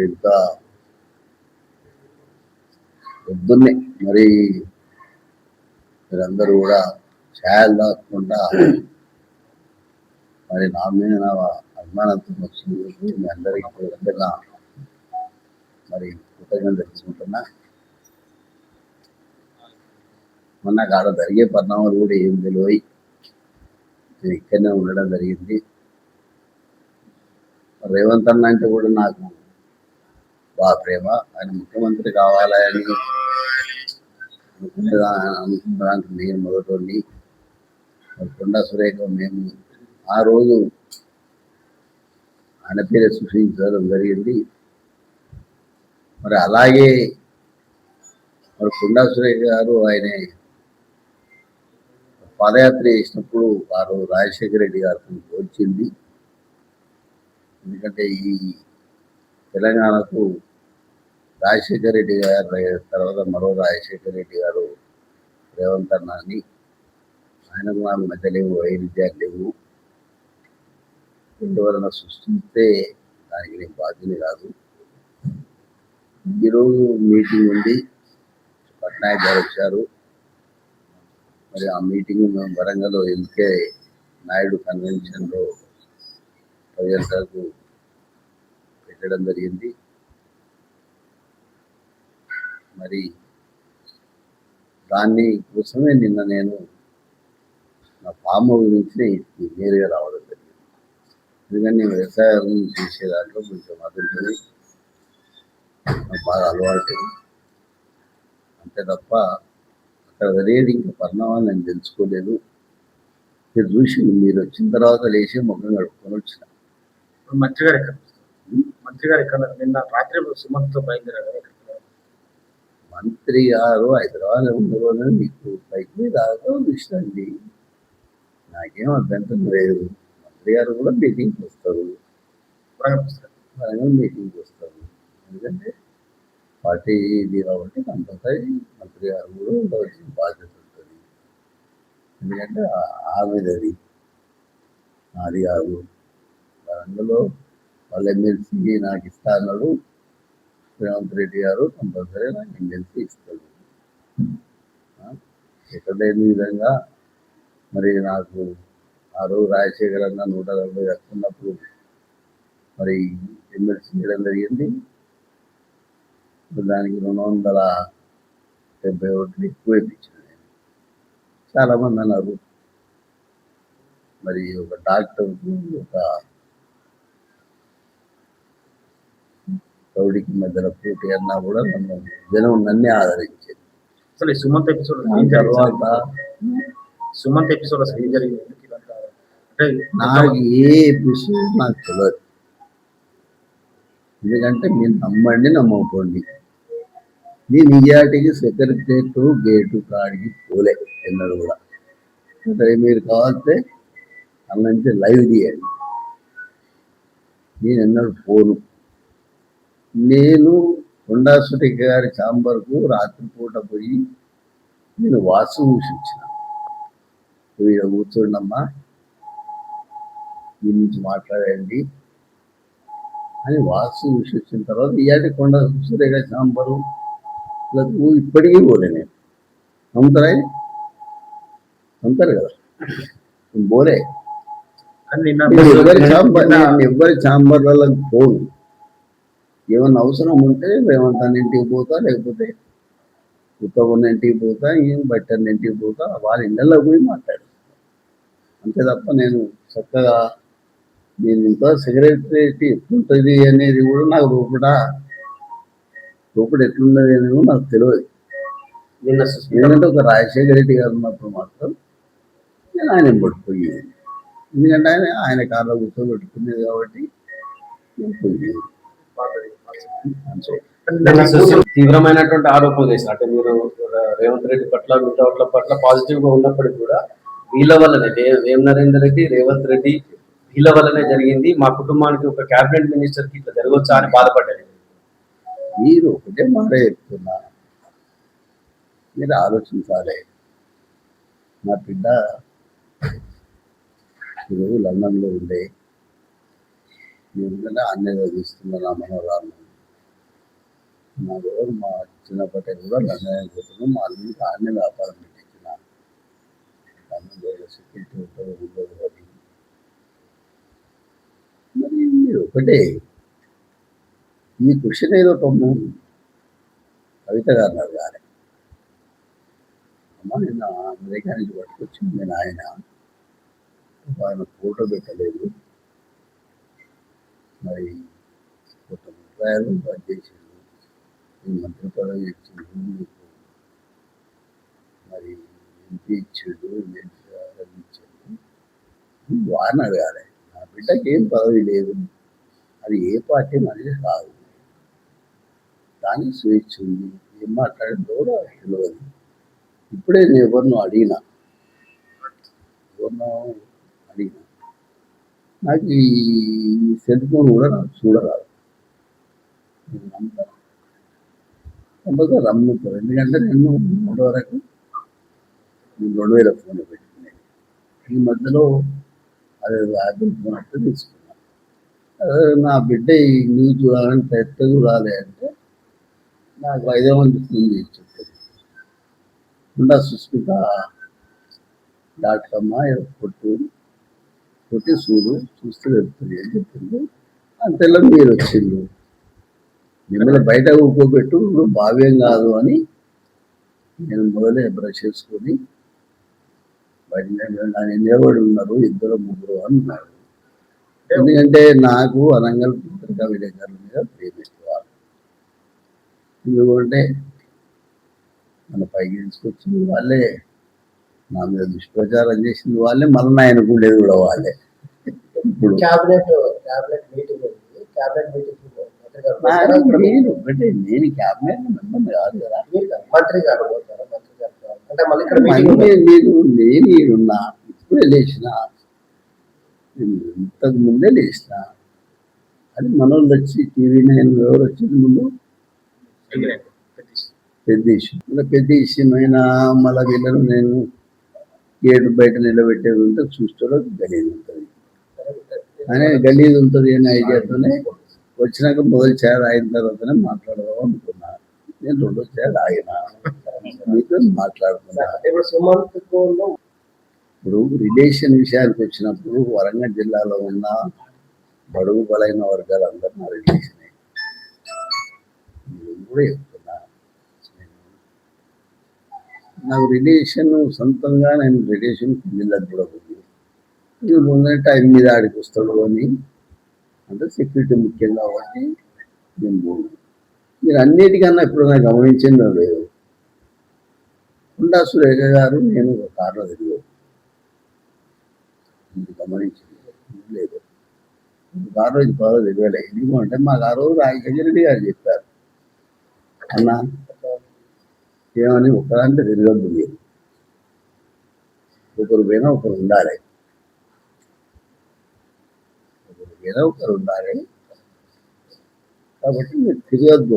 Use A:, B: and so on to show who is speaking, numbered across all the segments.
A: ఇంత పొద్దున్నే మరి మీరందరూ కూడా ఛాయలు దాక్కుండా మరి నా మీద నా అభిమానంతో వచ్చింది. మీ అందరికీ మరి కృతజ్ఞతలు తెలుసుకుంటున్నా. మొన్న కాడ జరిగే పరిణామాలు కూడా ఏం తెలియదు. నేను ఇక్కడనే ఉండడం జరిగింది. రేవంత్ అన్న అంటే కూడా నాకు బాగా ప్రేమ. ఆయన ముఖ్యమంత్రి కావాలని అనుకున్నదానికి నేను మొదటి కొండా సురేఖ మేము ఆ రోజు ఆయన పేరు సృష్టించడం జరిగింది. మరి అలాగే మరి కొండా సురేఖ గారు ఆయన పాదయాత్ర చేసినప్పుడు వారు రాజశేఖర రెడ్డి గారిని వచ్చింది. ఎందుకంటే ఈ తెలంగాణకు రాజశేఖర రెడ్డి గారు తర్వాత మరో రాజశేఖర రెడ్డి గారు రేవంత్ అన్న అని ఆయనకు నాకు మధ్య లేవు, వైరుధ్యాలు లేవు. ఎందువలన సృష్టిస్తే దానికి నేను బాధ్యుని కాదు. ఈరోజు మీటింగ్ ఉంది, పట్నాయక్ గారు వచ్చారు. మరి ఆ మీటింగ్ మేము వరంగల్లో ఎంకే నాయుడు కన్వెన్షన్లో 10 గంటలకు పెట్టడం జరిగింది. మరి దాన్ని కోసమే నిన్న నేను నా ఫామ్ గురించి నేరుగా రావడం జరిగింది. ఎందుకంటే నేను వ్యవసాయం చేసే దాంట్లో కొంచెం అదుంటుంది, నాకు బాగా అలవాటు. అంతే తప్ప అక్కడ జరిగేది ఇంకా పరిణామాలు నేను తెలుసుకోలేదు. మీరు చూసి మీరు వచ్చిన తర్వాత లేచి ముఖం కడుక్కొని వచ్చిన.
B: మంత్రి గారు ఎక్కడ నిన్న రాత్రి సుమంత్తో బయలుదేరారు.
A: మంత్రి గారు హైదరాబాద్ ఉండరు, మీకు పైకి రాదో ఇష్టండి. నాకేం అభ్యంతరం లేదు. మంత్రి గారు కూడా మీటింగ్కి వస్తారు, వరంగల్ మీటింగ్కి వస్తారు. ఎందుకంటే పార్టీ ఇది కాబట్టి కంపల్సరీ మంత్రి గారు కూడా ఉండవలసిన బాధ్యత ఉంటుంది. ఎందుకంటే ఆమెదది, నాది కాదు. వరంగల్లో వాళ్ళ ఎమ్మెల్సీ నాకు ఇస్తా అన్నాడు రేవంత్ రెడ్డి గారు. కంపల్సరీ నాకు ఎమ్మెల్సీ ఇస్తాడు. ఎక్కడ లేని విధంగా మరి నాకు ఆ రోజు రాజశేఖర్ అన్న 140 వస్తున్నప్పుడు మరి ఎమ్మెల్సీ చేయడం జరిగింది. దానికి 270 ఓట్లు ఎక్కువ ఇప్పించాను నేను. చాలామంది అన్నారు మరి ఒక డాక్టర్కి ఒక రౌడీకి మధ్యలో పోటీ అన్నా కూడా జనం నన్నే ఆదరించేది.
B: అసలు సుమంత్ ఎపిసోడ్
A: తర్వాత
B: అసలు ఏం జరిగింది?
A: నాకు ఏ ఎపిసోడ్ నాకు తెలియదు. ఎందుకంటే మీరు నమ్మండి నమ్మకపోండి, నేను నిజాటికి సెక్రటరేట్ గేటు కాడికి పోలే ఎన్నడూ కూడా. మీరు కావాలంటే అన్న నుంచి లైవ్ తీయండి. నేను ఎన్నడూ పోను. నేను కొండా సురేఖ గారి ఛాంబర్కు రాత్రిపూట పోయి నేను వాసు చూసించిన. వీడ కూర్చోండమ్మా, మీ నుంచి మాట్లాడండి అని వాసు చూసి వచ్చిన తర్వాత ఇయాటి కొండా సురేఖ ఛాంబరు ఇప్పటికీ పోలే. నేను నమ్ముతారు కదా, పోలే. ఎవరి ఛాంబర్లకు పోను. ఏమన్నా అవసరం ఉంటే రేవంత్ అన్న ఇంటికి పోతా, లేకపోతే ఉత్తమన్న ఇంటికి పోతా, బట్టన్న ఇంటికి పోతా, వాళ్ళ ఇళ్ళలో పోయి మాట్లాడు. అంతే తప్ప నేను చక్కగా నేను ఇంత సెక్రటరేట్ ఎట్లుంటుంది అనేది కూడా నాకు లోపల ఎట్లున్నది అనేది కూడా నాకు తెలియదు. ఎందుకంటే ఒక రాజశేఖర రెడ్డి గారు ఉన్నప్పుడు మాత్రం నేను ఆయన పడిపోయేది. ఎందుకంటే ఆయన కార్లో కూర్చోబెట్టుకునేది కాబట్టి నేను పోయేది.
B: తీవ్రమైనటువంటి ఆరోపణలు చేశారు. అంటే మీరు రేవంత్ రెడ్డి పట్ల మిగతా పట్ల పాజిటివ్ గా ఉన్నప్పటికీ కూడా వీళ్ళ వల్లనే వేం నరేందర్ రెడ్డి, రేవంత్ రెడ్డి వీళ్ళ వల్లనే జరిగింది, మా కుటుంబానికి ఒక క్యాబినెట్ మినిస్టర్ కి ఇట్లా జరగవచ్చా అని బాధపడ్డారు.
A: మీరు ఒకటే మాట చెప్తున్నా, మీరు ఆలోచించాలి. నా బిడ్డ ఈరోజు లండన్లో ఉండే నేను అన్నయ్య చదివిస్తున్నా నా మనోరాలను. మా ఎవరు మా చిన్నప్పటి కూడా లండన్ పోతున్నాం, మా అల్లుడికి ఆడనే వ్యాపారం పెట్టించిన సెక్యూరిటీ ఉంటుంది ఉండదు అది. మరి ఒకటే ఈ క్వశ్చన్ ఏదో పాపం కవిత గారు అడగాలి. అమ్మ నిన్న అమెరికా నుంచి పట్టుకొచ్చింది నేను ఆయన ఫోటో పెట్టలేదు, మరి కొత్త ముద్రాయాలు చేసిండు, ఈ మంత్రి పదవి ఇచ్చిండు, మీకు మరి ఎంపీ ఇచ్చిండు, అది ఇచ్చిండు, వారిని అడగాలి. నా బిడ్డకి ఏం పదవి లేదు, అది ఏ పార్టీ మనిషి కాదు, దానికి స్వేచ్ఛ ఉంది, ఏం మాట్లాడిందో కూడా తెలియదు. ఇప్పుడే నేను ఎవరినో అడిగినా నాకు ఈ సెల్ ఫోన్ కూడా నాకు చూడరాదు, నేను నమ్ముతాను కంపల్సరీ రమ్ముతాను. ఎందుకంటే నేను మూడు వరకు 2000 ఫోన్ పెట్టుకున్నాను, ఈ మధ్యలో అదే యాపిల్ ఫోన్ అంటే తీసుకున్నాను. నా బిడ్డ ఈ న్యూస్ చూడాలంటే ఎట్ట చూడాలి అంటే నాకు 5 మంది ఫోన్ చేసి చెప్పారు, ఉండా సుస్మిత.com కొట్టి చూడు, చూస్తే వెళ్తుంది అని చెప్పింది. అంతలో మీరు వచ్చిండు, మిమ్మల్ని బయట ఊకోబెట్టు భావ్యం కాదు అని నేను మొదలే బ్రష్ చేసుకొని బయట నిలబడి ఉన్నారు 2-3 అన్నారు. ఎందుకంటే నాకు అనంగల్ పత్రికా విలేకరుల మీద ప్రేమ ఎక్కువ. ఎందుకంటే మన పైకి తీసుకొచ్చింది వాళ్ళే, నా మీద దుష్ప్రచారం చేసింది వాళ్ళే, మళ్ళీ ఆయనకు ఉండేది కూడా వాళ్ళే. ఇప్పుడు నేను ఒకటే, నేను క్యాబినెట్ మెంబర్ కాదు కదా, నేను ఈడున్నా, ఇప్పుడే లేచిన, ఇంతకు ముందే లేచిన. అది మనోళ్ళు వచ్చి TV9 ఎవరు వచ్చింది ముందు పెద్ద ఇష్యూ, పెద్ద ఇష్యూ అయినా మళ్ళీ వీళ్ళను నేను గేటు బయట నిలబెట్టేది ఉంటే చూస్తాడో గలీజ్ ఉంటుంది అనే గలీజ్ ఉంటుంది అనే ఐడియాతోనే వచ్చినాక మొదటి చేర అయిన తర్వాతనే మాట్లాడదాం అనుకున్నా. నేను 2వ చేర ఆగిన, మీతో మాట్లాడుతున్నా. ఇప్పుడు రిలేషన్ విషయానికి వచ్చినప్పుడు వరంగల్ జిల్లాలో ఉన్న బడుగు బలైన వర్గాలందరూ నా రిలేషనే. నేను కూడా చెప్తున్నా, నాకు రిలేషన్ సొంతంగా నేను రిలేషన్ పిల్లలకు కూడా ఉంది. ఇది ముందే టైం మీద ఆడికి వస్తాడు అని అంటే సెక్యూరిటీ ముఖ్యం కాబట్టి నేను పోను. మీరు అన్నిటికన్నా ఎప్పుడైనా గమనించిందో లేదు, కొండా సురేఖ గారు నేను ఒక కారులో తిరిగాను, గమనించింది లేదు, కారులో ఇది బాగా తిరగలే. ఎందుకంటే మాకు ఆ రోజు రాజశేఖర గారు చెప్పారు, అన్న ఏమని ఒక్కదాంట్లో తిరగద్దు, మీరు ఒకరు పోయినా ఒకరు ఉండాలి, ఒకరు ఉండాలి, కాబట్టి మీరు తిరగద్దు.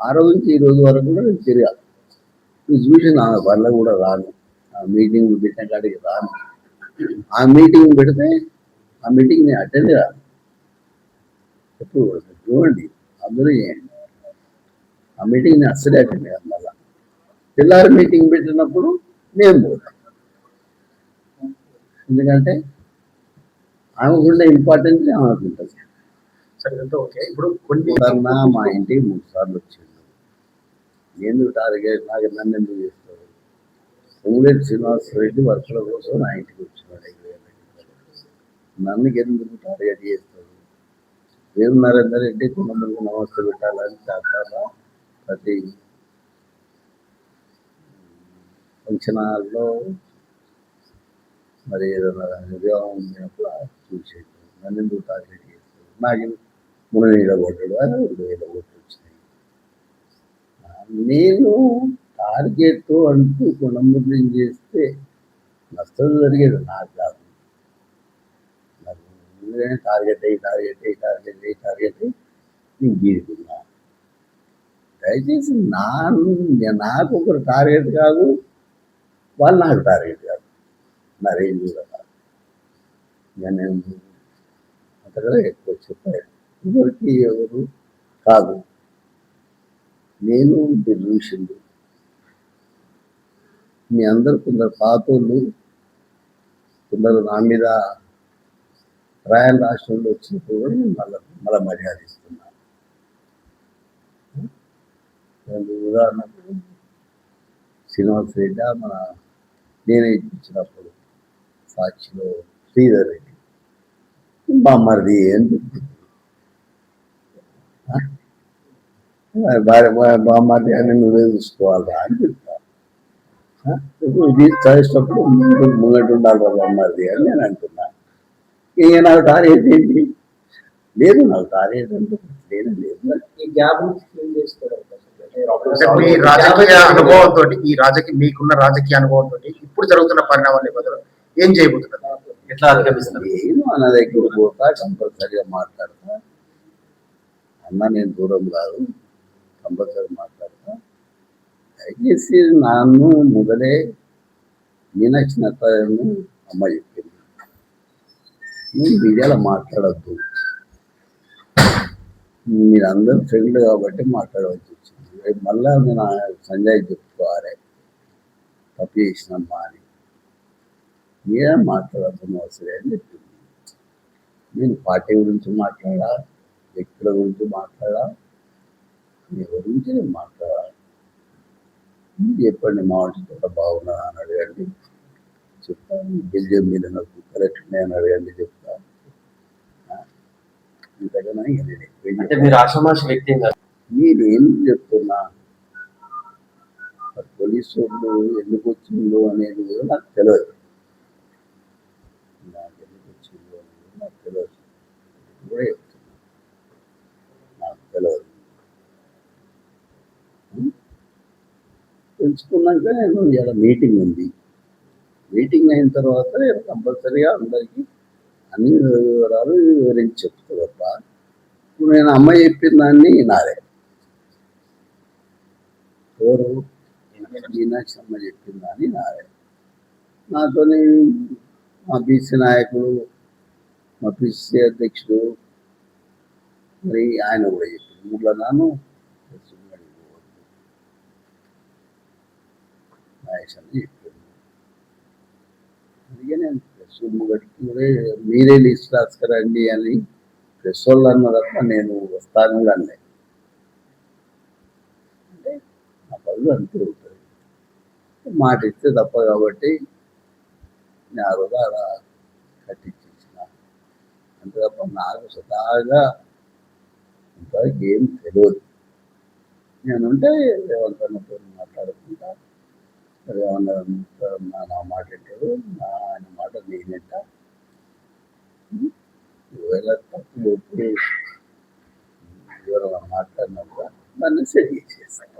A: ఆ రోజు నుంచి ఈ రోజు వరకు కూడా నేను తిరగాలి. నువ్వు చూసి నా వల్ల కూడా రాను, ఆ మీటింగ్ పెట్టిన కాడికి రాను. ఆ మీటింగ్ పెడితే ఆ మీటింగ్ నేను అటెండ్ కాను. ఎప్పుడు చూడండి, అందరూ ఆ మీటింగ్ నేను అస్సలే అటెండ్ కాదు. మళ్ళా తెల్లారి మీటింగ్ పెట్టినప్పుడు నేను పోతాను, ఎందుకంటే ఆమెకుండే ఇంపార్టెన్స్ ఆమెకు ఉంటుంది. ఇప్పుడు మా ఇంటికి 3 సార్లు వచ్చిండు, ఎందుకు టార్గెట్ నాకు నన్ను ఎందుకు చేస్తాడు? పొంగులేటి శ్రీనివాసరెడ్డి వర్కుల కోసం నా ఇంటికి వచ్చినాడు, 5,000 నన్ను ఎందుకు టార్గెట్ చేస్తాడు? వేరు నరేందర్ రెడ్డి కొంతమందికి నమస్తే పెట్టాలని చాలా ప్రతి ఫంక్షన్ హాల్లో మరి ఏదైనా నిర్వాహం ఉన్నప్పుడు చూసేది, నన్ను ఎందుకు టార్గెట్ చేస్తాడు? నాకు 3,000 కొట్టాడు, 2,000 కొట్టి వచ్చినాయి. నేను టార్గెట్ అంటూ కొనముద్రం చేస్తే నష్టం జరిగేది నాకు కాదు. నాకు టార్గెట్ నేను గీరుకున్నా. దయచేసి నాకు ఒకరు టార్గెట్ కాదు, వాళ్ళు నాకు టార్గెట్ కాదు, నా రేంజ్ కూడా కాదు. నేను అంతగా ఎక్కువ చెప్పాను, ఎవరికి ఎవరు కాదు. నేను మీరు చూసిండు మీ అందరు కొందరు పాతోళ్ళు కొందరు నా మీద రాయల్ రాష్ట్రంలో వచ్చినప్పుడు కూడా నేను మళ్ళీ మర్యాద ఇస్తున్నాను. ఉదాహరణకు శ్రీనివాస్ రెడ్డి మన నేనే ఇప్పించినప్పుడు సాక్షిలో శ్రీధర్ రెడ్డి బామ్మర్ది అని చెప్తుంది. బామ్మర్ది అని నువ్వే చూసుకోవాలా అని చెప్తా. ఇప్పుడు ఇది చదివేటప్పుడు ముంగటి ఉండాలి బామ్మర్ది అని నేను అంటున్నా. ఇక నాకు టార్గెట్ ఏంటి లేదు, నాకు టార్గెట్ అంటే లేదు.
C: ఈ గ్యాప్ నుంచి ఫిల్ చేసుకోవడం
D: అంటే మీ రాజకీయ అనుభవంతో మీకున్న రాజకీయ అనుభవంతో ఇప్పుడు జరుగుతున్న పరిణామాల నేపథ్యంలో ఏం చేయబోతున్నారు?
B: ఎట్లా అధిగమిస్తారు?
A: నేను అన్న దగ్గర పోతా, కంపల్సరిగా మాట్లాడతా. అన్న నేను దూరం కాదు, కంపల్సరీ మాట్లాడతా. దయచేసి నన్ను మొదలే మీనాక్షి నటరాజన్ అమ్మ చెప్పింది, నువ్వు మీడియాలో మాట్లాడద్దు, మీరందరూ ఫ్రెండ్లు కాబట్టి మాట్లాడవలసి వచ్చింది. రేపు మళ్ళా నేను సంజయ్ చెప్పుకోవాలి తప్పు చేసినమ్మా అని, మీరే మాట్లాడుతున్న అవసరం అని చెప్పింది. నేను పార్టీ గురించి మాట్లాడా, వ్యక్తుల గురించి మాట్లాడా, మీ గురించి నేను మాట్లాడా. చెప్పండి మా వంట బాగున్నా అని అడగండి చెప్తాను, బెల్జియం మీద నాకు కరెక్ట్ ఉన్నాయని అడగండి చెప్తాను. ఇంతకన్నా
B: అంటే మీరు ఆషామాషి వ్యక్తి ఏం కాదు.
A: నేనేం చెప్తున్నా, పోలీసు వాళ్ళు ఎందుకు వచ్చిందో అనేది కూడా నాకు తెలియదు. నాకు ఎందుకు వచ్చిందో అనేది నాకు తెలియదు, కూడా చెప్తున్నా నాకు తెలియదు. తెలుసుకున్నాక నేను ఇలా మీటింగ్ ఉంది, మీటింగ్ అయిన తర్వాత నేను కంపల్సరీగా అందరికీ అన్ని వివరాలు వివరించి చెప్తా తప్ప ఇప్పుడు నేను అమ్మ చెప్పిన దాన్ని నాదే ఎవరు మీనాక్షి అమ్మ చెప్పిన దాన్ని నాదే. నాతో మా బీసీ నాయకుడు, మా పిసిసి అధ్యక్షుడు, మరి ఆయన కూడా చెప్పింది ముగ్గురు నాను నాయక్ అని చెప్పింది. అందుకే నేను ప్రెస్ ముగడికి కూడా మీరే లిస్ట్ రాసుకురండి అని ప్రెస్ వాళ్ళు అన్న తప్ప నేను వస్తాను కూడా అన్నా. అంటే నా పనులు అంతే ఉంటుంది, మాట ఇస్తే తప్ప కాబట్టి నేను ఆ రోజు అలా కట్టించేసిన అంతే తప్ప నాకు సదాగా ఇంతవరకు ఏం తెలియదు. నేనుంటే రేవంతన్నతో మాట్లాడుకుంటా, రేవన్న నా మాట వింటాడు, ఆయన మాట నేనంట. ఒకవేళ తప్పు ఎప్పుడు ఎవరైనా మాట్లాడినప్పుడు దాన్ని సెట్ చేసేస్తాను.